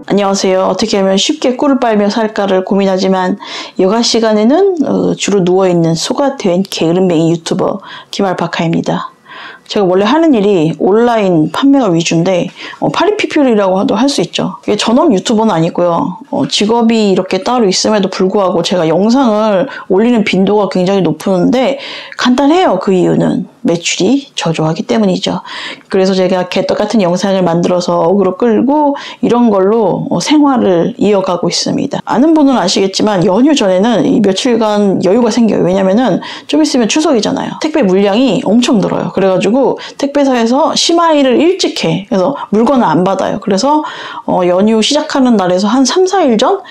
안녕하세요. 어떻게 하면 쉽게 꿀을 빨며 살까를 고민하지만 여가 시간에는 주로 누워있는 소가 된 게으름뱅이 유튜버 김알파카입니다. 제가 원래 하는 일이 온라인 판매가 위주인데 파리피플이라고도 할 수 있죠. 이게 전업 유튜버는 아니고요. 직업이 이렇게 따로 있음에도 불구하고 제가 영상을 올리는 빈도가 굉장히 높은데 간단해요. 그 이유는 매출이 저조하기 때문이죠. 그래서 제가 개떡 같은 영상을 만들어서 어그로 끌고 이런 걸로 생활을 이어가고 있습니다. 아는 분은 아시겠지만 연휴 전에는 이 며칠간 여유가 생겨요. 왜냐면은 좀 있으면 추석이잖아요. 택배 물량이 엄청 늘어요. 그래가지고 택배사에서 심하일을 일찍 해. 그래서 물건을 안 받아요. 그래서 연휴 시작하는 날에서 한 3, 4일 전?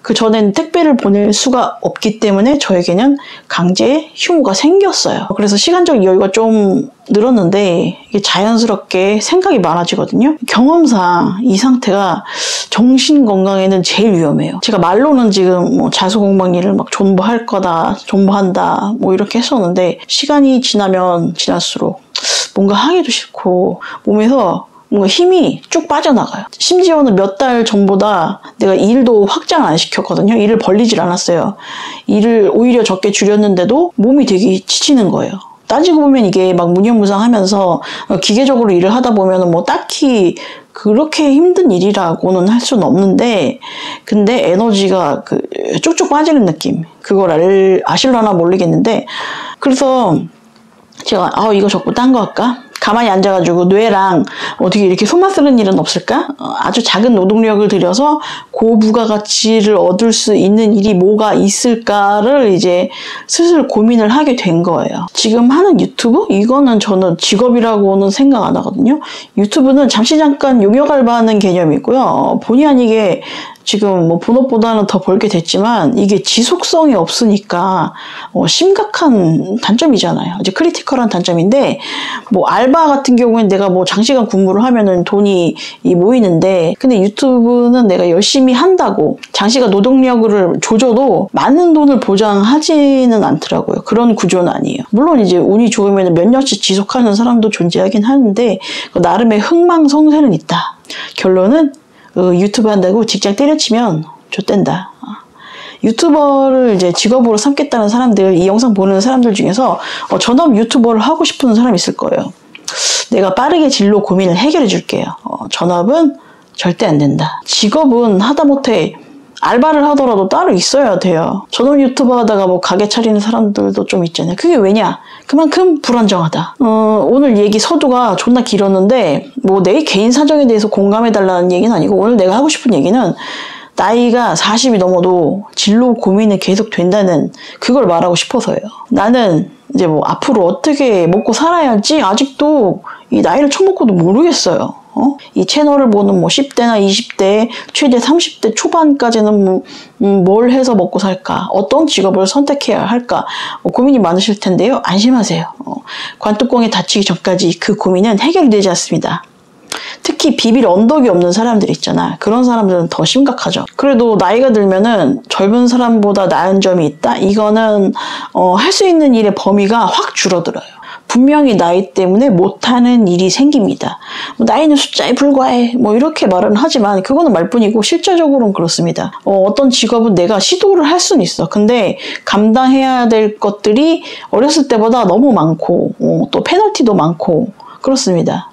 그 전엔 택배를 보낼 수가 없기 때문에 저에게는 강제 휴무가 생겼어요. 그래서 시간적 여유가 좀 늘었는데 이게 자연스럽게 생각이 많아지거든요. 경험상 이 상태가 정신 건강에는 제일 위험해요. 제가 말로는 지금 자수공방리를 막 존버할 거다, 존버한다 뭐 이렇게 했었는데 시간이 지나면 지날수록 뭔가 하기도 싫고 몸에서 뭔가 힘이 쭉 빠져나가요. 심지어는 몇 달 전보다 내가 일도 확장 안 시켰거든요. 일을 벌리질 않았어요. 일을 오히려 적게 줄였는데도 몸이 되게 지치는 거예요. 따지고 보면 이게 막 무념무상하면서 기계적으로 일을 하다 보면 뭐 딱히 그렇게 힘든 일이라고는 할 수는 없는데 근데 에너지가 쭉쭉 빠지는 느낌. 그걸 아실려나 모르겠는데 그래서 제가 이거 적고 딴 거 할까? 가만히 앉아가지고 뇌랑 어떻게 이렇게 손만 쓰는 일은 없을까? 아주 작은 노동력을 들여서 고부가가치를 얻을 수 있는 일이 뭐가 있을까를 이제 슬슬 고민을 하게 된 거예요. 지금 하는 유튜브? 이거는 저는 직업이라고는 생각 안 하거든요. 유튜브는 잠시 잠깐 용역 알바하는 개념이고요. 본의 아니게 지금 뭐 본업보다는 더 벌게 됐지만 이게 지속성이 없으니까 심각한 단점이잖아요. 이제 크리티컬한 단점인데 뭐 알바 같은 경우에는 내가 뭐 장시간 근무를 하면은 돈이 모이는데 근데 유튜브는 내가 열심히 한다고 장시간 노동력을 조져도 많은 돈을 보장하지는 않더라고요. 그런 구조는 아니에요. 물론 이제 운이 좋으면 몇 년씩 지속하는 사람도 존재하긴 하는데 나름의 흥망성쇠는 있다. 결론은 유튜브 한다고 직장 때려치면 좆된다. 유튜버를 이제 직업으로 삼겠다는 사람들, 이 영상 보는 사람들 중에서 전업 유튜버를 하고 싶은 사람이 있을 거예요. 내가 빠르게 진로 고민을 해결해 줄게요. 전업은 절대 안 된다. 직업은 하다못해 알바를 하더라도 따로 있어야 돼요. 전업 유튜버 하다가 뭐 가게 차리는 사람들도 좀 있잖아요. 그게 왜냐? 그만큼 불안정하다. 오늘 얘기 서두가 존나 길었는데 뭐 내 개인 사정에 대해서 공감해달라는 얘기는 아니고 오늘 내가 하고 싶은 얘기는 나이가 40이 넘어도 진로 고민이 계속 된다는 그걸 말하고 싶어서요. 나는 이제 뭐 앞으로 어떻게 먹고 살아야 할지 아직도 이 나이를 처먹고도 모르겠어요. 이 채널을 보는 뭐 10대나 20대, 최대 30대 초반까지는 뭘 해서 먹고 살까? 어떤 직업을 선택해야 할까? 고민이 많으실 텐데요. 안심하세요. 관뚜껑에 닫히기 전까지 그 고민은 해결되지 않습니다. 특히 비빌 언덕이 없는 사람들 있잖아. 그런 사람들은 더 심각하죠. 그래도 나이가 들면은 젊은 사람보다 나은 점이 있다? 이거는 할 수 있는 일의 범위가 확 줄어들어요. 분명히 나이 때문에 못하는 일이 생깁니다. 나이는 숫자에 불과해 뭐 이렇게 말은 하지만 그거는 말뿐이고 실제적으로는 그렇습니다. 어떤 직업은 내가 시도를 할 수는 있어. 근데 감당해야 될 것들이 어렸을 때보다 너무 많고 또 페널티도 많고 그렇습니다.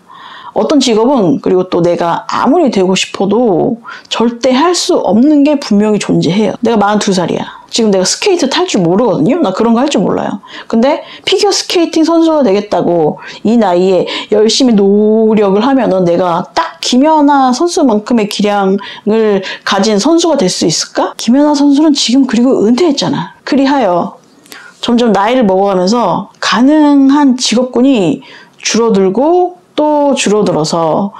어떤 직업은 그리고 또 내가 아무리 되고 싶어도 절대 할 수 없는 게 분명히 존재해요. 내가 42살이야. 지금 내가 스케이트 탈 줄 모르거든요. 나 그런 거 할 줄 몰라요. 근데 피겨 스케이팅 선수가 되겠다고 이 나이에 열심히 노력을 하면은 내가 딱 김연아 선수만큼의 기량을 가진 선수가 될 수 있을까? 김연아 선수는 지금 그리고 은퇴했잖아. 그리하여 점점 나이를 먹어가면서 가능한 직업군이 줄어들고 또 줄어들어서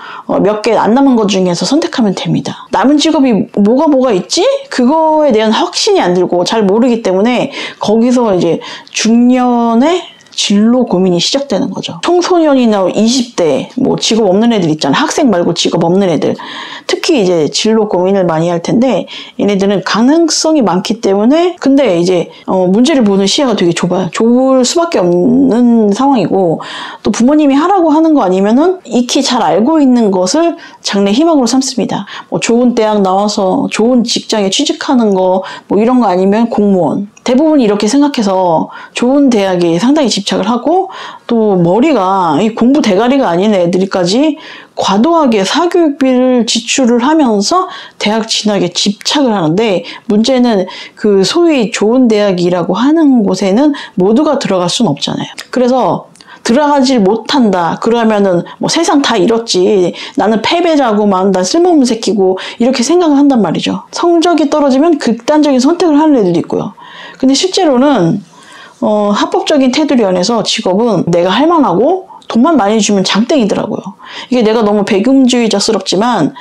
몇 개 안 남은 것 중에서 선택하면 됩니다. 남은 직업이 뭐가 있지? 그거에 대한 확신이 안 들고 잘 모르기 때문에 거기서 이제 중년에 진로 고민이 시작되는 거죠. 청소년이나 20대 뭐 직업 없는 애들 있잖아. 학생 말고 직업 없는 애들. 특히 이제 진로 고민을 많이 할 텐데 얘네들은 가능성이 많기 때문에 근데 이제 문제를 보는 시야가 되게 좁아요. 좁을 수밖에 없는 상황이고 또 부모님이 하라고 하는 거 아니면은 익히 잘 알고 있는 것을 장래 희망으로 삼습니다. 뭐 좋은 대학 나와서 좋은 직장에 취직하는 거 뭐 이런 거 아니면 공무원. 대부분 이렇게 생각해서 좋은 대학에 상당히 집착을 하고 또 머리가 이 공부 대가리가 아닌 애들까지 과도하게 사교육비를 지출을 하면서 대학 진학에 집착을 하는데 문제는 그 소위 좋은 대학이라고 하는 곳에는 모두가 들어갈 수는 없잖아요. 그래서 들어가질 못한다. 그러면은 뭐 세상 다 잃었지. 나는 패배자고만 나 쓸모없는 새끼고 이렇게 생각을 한단 말이죠. 성적이 떨어지면 극단적인 선택을 하는 애들도 있고요. 근데 실제로는 합법적인 테두리 안에서 직업은 내가 할 만하고 돈만 많이 주면 장땡이더라고요. 이게 내가 너무 배금주의자스럽지만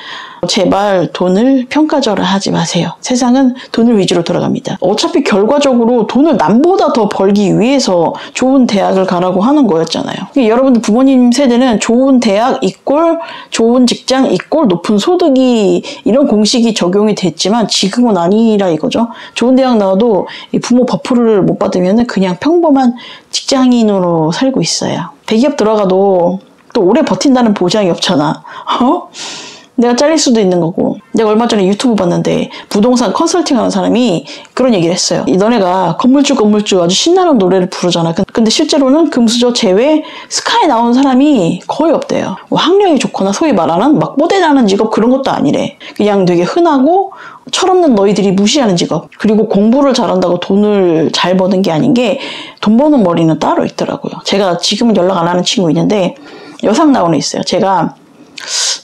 제발 돈을 평가절하 하지 마세요. 세상은 돈을 위주로 돌아갑니다. 어차피 결과적으로 돈을 남보다 더 벌기 위해서 좋은 대학을 가라고 하는 거였잖아요. 여러분들 부모님 세대는 좋은 대학 이꼴 좋은 직장 이꼴 높은 소득이 이런 공식이 적용이 됐지만 지금은 아니라 이거죠. 좋은 대학 나와도 부모 버프를 못 받으면 그냥 평범한 직장인으로 살고 있어요. 대기업 들어가도 또 오래 버틴다는 보장이 없잖아. 내가 잘릴 수도 있는 거고. 내가 얼마 전에 유튜브 봤는데 부동산 컨설팅 하는 사람이 그런 얘기를 했어요. 너네가 건물주 아주 신나는 노래를 부르잖아. 근데 실제로는 금수저 제외 스카이 나온 사람이 거의 없대요. 뭐 학력이 좋거나 소위 말하는 막 뽀대나는 직업 그런 것도 아니래. 그냥 되게 흔하고 철없는 너희들이 무시하는 직업. 그리고 공부를 잘한다고 돈을 잘 버는 게 아닌 게 돈 버는 머리는 따로 있더라고요. 제가 지금은 연락 안 하는 친구 있는데 여상 나온 애 있어요. 제가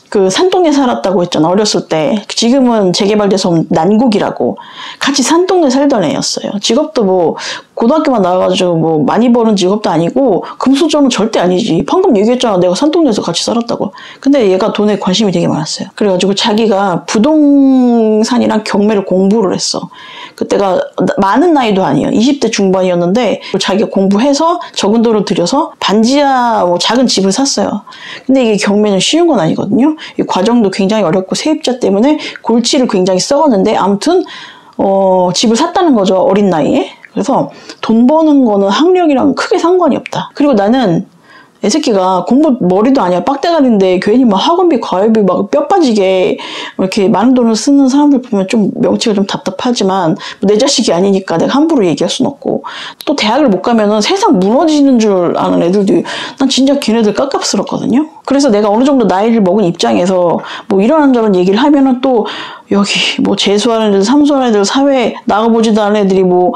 그 산동네 살았다고 했잖아. 어렸을 때. 지금은 재개발돼서 온 난국이라고. 같이 산동네 살던 애였어요. 직업도 뭐 고등학교만 나와가지고 뭐 많이 버는 직업도 아니고 금수저는 절대 아니지. 방금 얘기했잖아. 내가 산동네에서 같이 살았다고. 근데 얘가 돈에 관심이 되게 많았어요. 그래가지고 자기가 부동산이랑 경매를 공부를 했어. 그때가 많은 나이도 아니에요. 20대 중반이었는데 자기가 공부해서 적은 돈을 들여서 반지하 뭐 작은 집을 샀어요. 근데 이게 경매는 쉬운 건 아니거든요. 이 과정도 굉장히 어렵고 세입자 때문에 골치를 굉장히 썩었는데 아무튼 집을 샀다는 거죠. 어린 나이에. 그래서 돈 버는 거는 학력이랑 크게 상관이 없다. 그리고 나는 애새끼가 공부 머리도 아니야. 빡대가리인데 괜히 막 학원비, 과외비 막 뼈 빠지게 이렇게 많은 돈을 쓰는 사람들 보면 좀 명치가 좀 답답하지만 내 자식이 아니니까 내가 함부로 얘기할 순 없고 또 대학을 못 가면은 세상 무너지는 줄 아는 애들도 난 진짜 걔네들 깝깝스럽거든요. 그래서 내가 어느 정도 나이를 먹은 입장에서 뭐 이런저런 얘기를 하면은 또 여기 뭐 재수하는 애들, 삼수하는 애들, 사회에 나가보지도 않은 애들이 뭐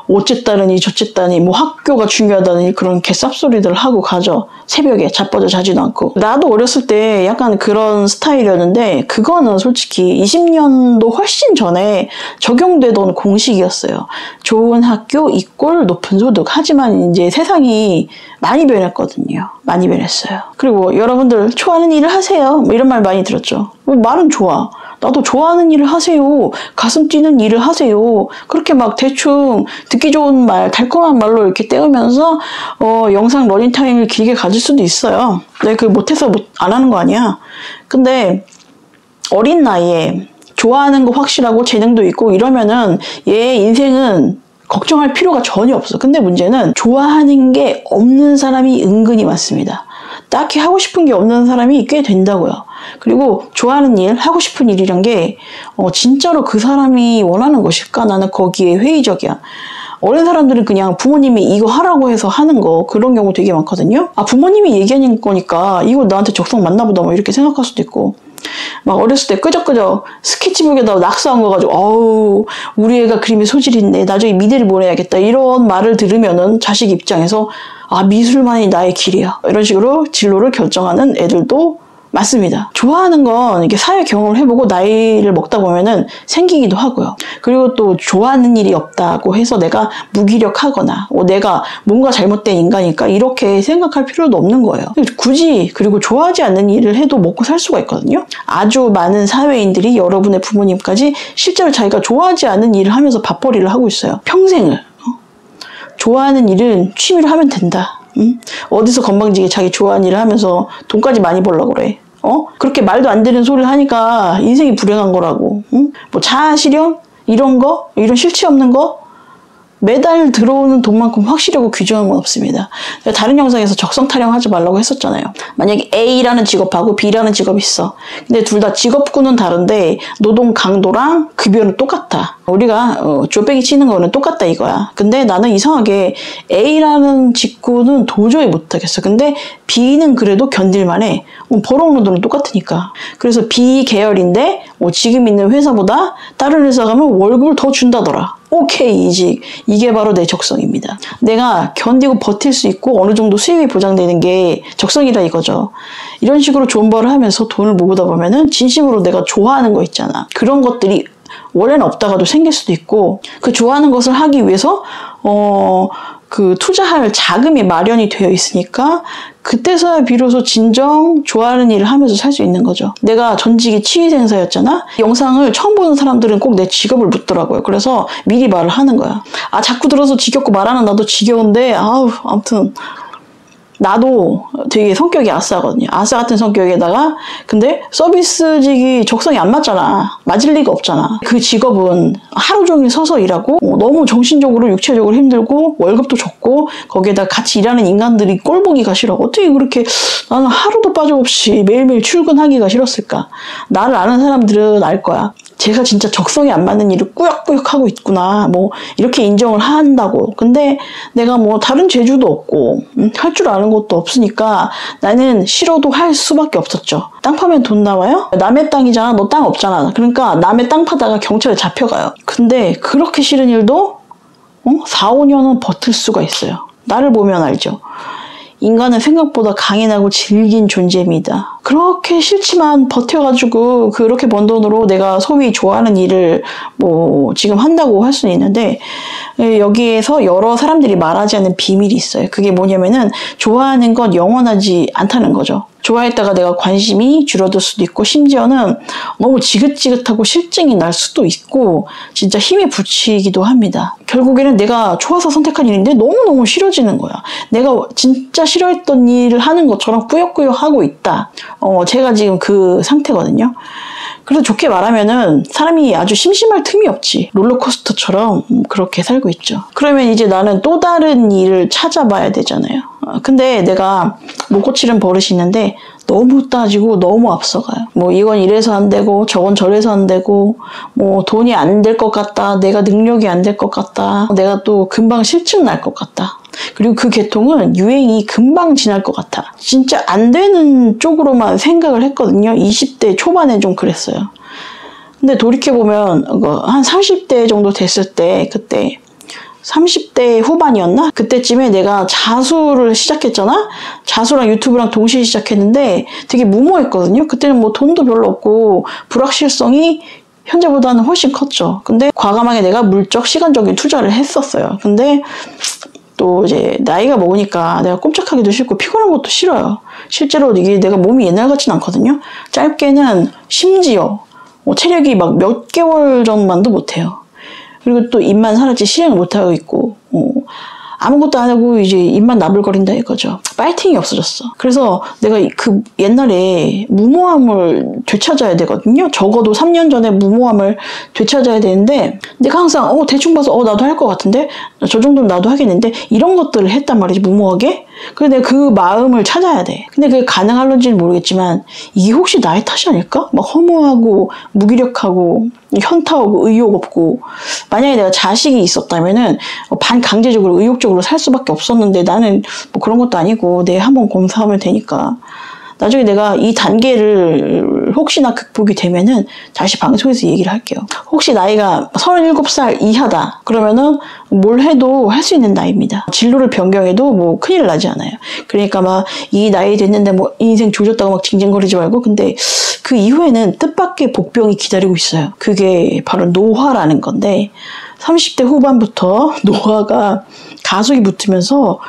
어쨌다느니 저쨌다니 뭐 학교가 중요하다니 그런 개쌉소리들 하고 가죠. 새벽에 자빠져 자지도 않고. 나도 어렸을 때 약간 그런 스타일이었는데 그거는 솔직히 20년도 훨씬 전에 적용되던 공식이었어요. 좋은 학교 이꼴 높은 소득. 하지만 이제 세상이 많이 변했거든요. 많이 변했어요. 그리고 여러분들 좋아하는 일을 하세요. 뭐 이런 말 많이 들었죠. 말은 좋아. 나도 좋아하는 일을 하세요. 가슴 뛰는 일을 하세요. 그렇게 막 대충 듣기 좋은 말, 달콤한 말로 이렇게 때우면서 영상 러닝타임을 길게 가질 수도 있어요. 내가 그걸 못해서 안 하는 거 아니야. 근데 어린 나이에 좋아하는 거 확실하고 재능도 있고 이러면은 얘 인생은 걱정할 필요가 전혀 없어. 근데 문제는 좋아하는 게 없는 사람이 은근히 많습니다. 딱히 하고 싶은 게 없는 사람이 꽤 된다고요. 그리고 좋아하는 일, 하고 싶은 일이란 게 진짜로 그 사람이 원하는 것일까? 나는 거기에 회의적이야. 어린 사람들은 그냥 부모님이 이거 하라고 해서 하는 거 그런 경우 되게 많거든요. 아 부모님이 얘기하는 거니까 이거 나한테 적성 맞나 보다 뭐 이렇게 생각할 수도 있고 막 어렸을 때 끄적끄적 스케치북에다 낙서한 거 가지고 어우 우리 애가 그림에 소질이 있네 나중에 미대를 보내야겠다 이런 말을 들으면은 자식 입장에서 아 미술만이 나의 길이야 이런 식으로 진로를 결정하는 애들도 맞습니다. 좋아하는 건 이게 사회 경험을 해보고 나이를 먹다 보면은 생기기도 하고요. 그리고 또 좋아하는 일이 없다고 해서 내가 무기력하거나 내가 뭔가 잘못된 인간이니까 이렇게 생각할 필요도 없는 거예요. 굳이 그리고 좋아하지 않는 일을 해도 먹고 살 수가 있거든요. 아주 많은 사회인들이 여러분의 부모님까지 실제로 자기가 좋아하지 않는 일을 하면서 밥벌이를 하고 있어요. 평생을. 좋아하는 일은 취미로 하면 된다. 응? 어디서 건방지게 자기 좋아하는 일을 하면서 돈까지 많이 벌려고 그래. 그렇게 말도 안 되는 소리를 하니까 인생이 불행한 거라고. 응? 뭐 자아실현? 이런 거? 이런 실체 없는 거? 매달 들어오는 돈만큼 확실하고 규정한 건 없습니다. 제가 다른 영상에서 적성 타령하지 말라고 했었잖아요. 만약에 A라는 직업하고 B라는 직업이 있어. 근데 둘 다 직업군은 다른데 노동 강도랑 급여는 똑같아. 우리가 쪼빼기 치는 거는 똑같다 이거야. 근데 나는 이상하게 A라는 직군은 도저히 못하겠어. 근데 B는 그래도 견딜만해. 벌어오는 돈은 똑같으니까. 그래서 B 계열인데 지금 있는 회사보다 다른 회사 가면 월급을 더 준다더라. 오케이, 이직. 이게 바로 내 적성입니다. 내가 견디고 버틸 수 있고 어느 정도 수입이 보장되는 게 적성이다 이거죠. 이런 식으로 존버를 하면서 돈을 모으다 보면은 진심으로 내가 좋아하는 거 있잖아. 그런 것들이 원래는 없다가도 생길 수도 있고, 그 좋아하는 것을 하기 위해서 그 투자할 자금이 마련이 되어 있으니까 그때서야 비로소 진정 좋아하는 일을 하면서 살 수 있는 거죠. 내가 전직이 치위생사였잖아. 영상을 처음 보는 사람들은 꼭 내 직업을 묻더라고요. 그래서 미리 말을 하는 거야. 자꾸 들어서 지겹고 말하는 나도 지겨운데 아무튼 나도 되게 성격이 아싸거든요. 아싸 같은 성격에다가 근데 서비스직이 적성이 안 맞잖아. 맞을 리가 없잖아. 그 직업은 하루 종일 서서 일하고 너무 정신적으로 육체적으로 힘들고 월급도 적고 거기에다 같이 일하는 인간들이 꼴 보기가 싫어. 어떻게 그렇게 나는 하루도 빠짐없이 매일매일 출근하기가 싫었을까. 나를 아는 사람들은 알 거야. 제가 진짜 적성이 안 맞는 일을 꾸역꾸역 하고 있구나. 이렇게 인정을 한다고. 근데 내가 다른 재주도 없고 할 줄 아는 것도 없으니까 나는 싫어도 할 수밖에 없었죠. 땅 파면 돈 나와요? 남의 땅이잖아. 너 땅 없잖아. 그러니까 남의 땅 파다가 경찰에 잡혀가요. 근데 그렇게 싫은 일도 4, 5년은 버틸 수가 있어요. 나를 보면 알죠. 인간은 생각보다 강인하고 질긴 존재입니다. 그렇게 싫지만 버텨가지고 그렇게 번 돈으로 내가 소위 좋아하는 일을 지금 한다고 할 수는 있는데, 여기에서 여러 사람들이 말하지 않는 비밀이 있어요. 그게 뭐냐면은 좋아하는 건 영원하지 않다는 거죠. 좋아했다가 내가 관심이 줄어들 수도 있고, 심지어는 너무 지긋지긋하고 실증이 날 수도 있고 진짜 힘에 부치기도 합니다. 결국에는 내가 좋아서 선택한 일인데 너무너무 싫어지는 거야. 내가 진짜 싫어했던 일을 하는 것처럼 꾸역꾸역 하고 있다. 제가 지금 그 상태거든요. 그래서 좋게 말하면은 사람이 아주 심심할 틈이 없지. 롤러코스터처럼 그렇게 살고 있죠. 그러면 이제 나는 또 다른 일을 찾아봐야 되잖아요. 근데 내가 못 고치는 버릇이 있는데 너무 따지고 너무 앞서가요. 이건 이래서 안 되고 저건 저래서 안 되고 돈이 안 될 것 같다. 내가 능력이 안 될 것 같다. 내가 또 금방 실증 날 것 같다. 그리고 그 계통은 유행이 금방 지날 것 같아. 진짜 안 되는 쪽으로만 생각을 했거든요. 20대 초반에 좀 그랬어요. 근데 돌이켜보면 한 30대 정도 됐을 때, 그때 30대 후반이었나? 그때쯤에 내가 자수를 시작했잖아? 자수랑 유튜브랑 동시에 시작했는데 되게 무모했거든요. 그때는 돈도 별로 없고 불확실성이 현재보다는 훨씬 컸죠. 근데 과감하게 내가 물적, 시간적인 투자를 했었어요. 근데 또 이제 나이가 먹으니까 내가 꼼짝하기도 싫고 피곤한 것도 싫어요. 실제로 이게 내가 몸이 옛날 같진 않거든요. 짧게는 심지어 체력이 막 몇 개월 전만도 못해요. 그리고 또 입만 살았지 실행을 못하고 있고 아무것도 안 하고 이제 입만 나불거린다 이거죠. 파이팅이 없어졌어. 그래서 내가 그 옛날에 무모함을 되찾아야 되거든요. 적어도 3년 전에 무모함을 되찾아야 되는데 내가 항상 대충 봐서 나도 할 것 같은데 저 정도는 나도 하겠는데 이런 것들을 했단 말이지, 무모하게. 그래서 내가 그 마음을 찾아야 돼. 근데 그게 가능할런지는 모르겠지만 이게 혹시 나의 탓이 아닐까? 막 허무하고 무기력하고 현타오고 의욕 없고, 만약에 내가 자식이 있었다면은 반강제적으로 의욕적으로 살 수밖에 없었는데 나는 그런 것도 아니고 내 한번 검사하면 되니까. 나중에 내가 이 단계를 혹시나 극복이 되면은 다시 방송에서 얘기를 할게요. 혹시 나이가 37살 이하다 그러면은 뭘 해도 할 수 있는 나이입니다. 진로를 변경해도 큰일 나지 않아요. 그러니까 막 이 나이 됐는데 인생 조졌다고 막 징징거리지 말고, 근데 그 이후에는 뜻밖의 복병이 기다리고 있어요. 그게 바로 노화라는 건데 30대 후반부터 노화가 가속이 붙으면서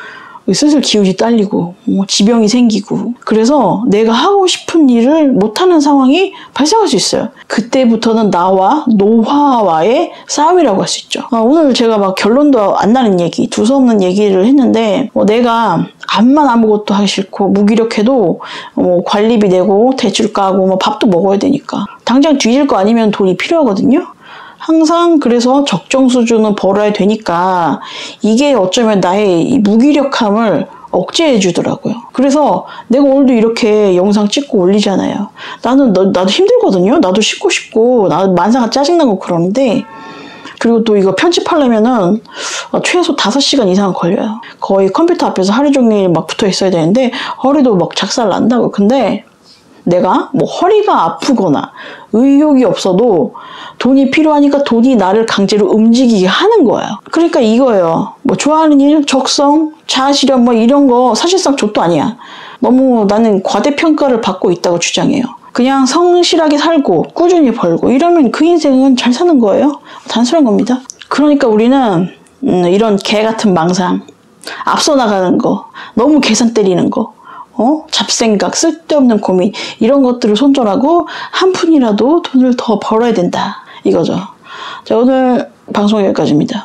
슬슬 기운이 딸리고 지병이 생기고 그래서 내가 하고 싶은 일을 못하는 상황이 발생할 수 있어요. 그때부터는 나와 노화와의 싸움이라고 할 수 있죠. 오늘 제가 막 결론도 안 나는 얘기, 두서없는 얘기를 했는데 내가 암만 아무것도 하기 싫고 무기력해도 관리비 내고 대출 까고 밥도 먹어야 되니까 당장 뒤질 거 아니면 돈이 필요하거든요. 항상 그래서 적정 수준은 벌어야 되니까 이게 어쩌면 나의 이 무기력함을 억제해 주더라고요. 그래서 내가 오늘도 이렇게 영상 찍고 올리잖아요. 나도 힘들거든요. 나도 쉬고 싶고 나도 만사가 짜증나고 그러는데 그리고 또 이거 편집하려면은 최소 5시간 이상 걸려요. 거의 컴퓨터 앞에서 하루 종일 막 붙어 있어야 되는데 허리도 막 작살 난다고. 근데 내가 허리가 아프거나 의욕이 없어도 돈이 필요하니까 돈이 나를 강제로 움직이게 하는 거예요. 그러니까 이거예요. 좋아하는 일, 적성, 자아실현 이런 거 사실상 좆도 아니야. 너무 나는 과대평가를 받고 있다고 주장해요. 그냥 성실하게 살고 꾸준히 벌고 이러면 그 인생은 잘 사는 거예요. 단순한 겁니다. 그러니까 우리는 이런 개 같은 망상, 앞서 나가는 거, 너무 계산 때리는 거, 잡생각, 쓸데없는 고민 이런 것들을 손절하고 한 푼이라도 돈을 더 벌어야 된다 이거죠. 자, 오늘 방송 여기까지입니다.